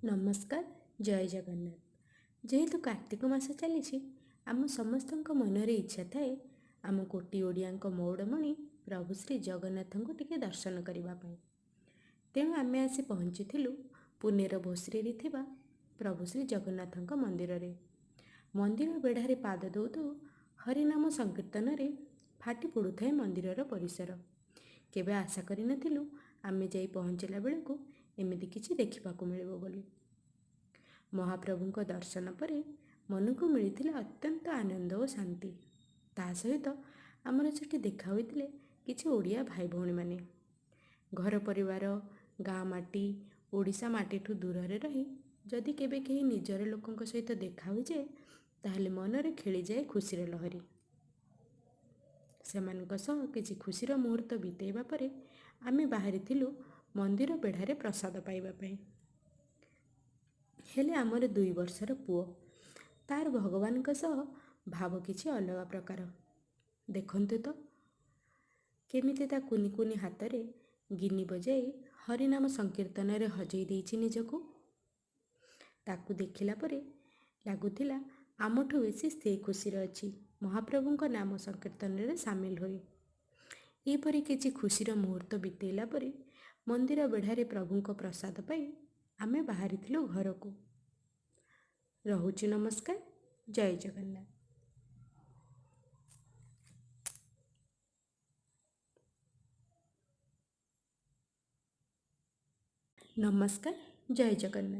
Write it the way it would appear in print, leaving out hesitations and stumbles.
नमस्कार जय जगन्नाथ। जेहेतु कार्तिक मास चली आम समस्त मनरे इच्छा थाए आम कोटी ओडिया मौड़मणि प्रभु श्री जगन्नाथ को टिके दर्शन करने। तेणु आम आसी पहुँची पुनेर भोसरी प्रभु श्री जगन्नाथ मंदिर रे। मंदिर बेढ़ारे पाद दौ दौ हरिनाम संकीर्तन रे फाटी पड़ुए मंदिर परिसर। केबे आशा करि नथिलु आमे जाई पहुँचला बेलू एमिति किछि देखिबाकु मिलिबो बोली। महाप्रभुंको दर्शन पर मन को मिलता अत्यंत आनंद और शांति। ता सहित आमर सेठी देखा होइतिले किछि ओडिया भाई भौणी माने घर परिवार गाँ माटी ओडिशा माटी ठू दूर रे रही जदि केबे केही निजर लोकंक सहित देखा हो जाए ताहले मनरे खेली जाए खुशीर लहरी। सेमानक सह किछि खुशीर मुहूर्त बितेइबा परे आमे बाहरिथिलु मंदिर बेढ़ारे प्रसाद पाइबा पई। हेले आमर 2 वर्षर पुओ तार भगवान सह भाव किछि अलग प्रकार। देखंतु तो केमिति ता कुनी कुनी हाथ रे गिनी बजाई हरिनाम संकीर्तन रे हजई देइछि निजको। ताकू देखिला परे लागुथिला आमठू बेसी से खुशी अच्छी महाप्रभुंक नाम संकीर्तन रे सामिल होई। एपरि किछि खुशीर मुहूर्त बितेला परे मंदिर बेढ़ारे प्रभुंक प्रसाद पाई आमे बाहरिथिलु घर को। रहुछि नमस्कार जय जगन्नाथ। नमस्कार जय जगन्नाथ।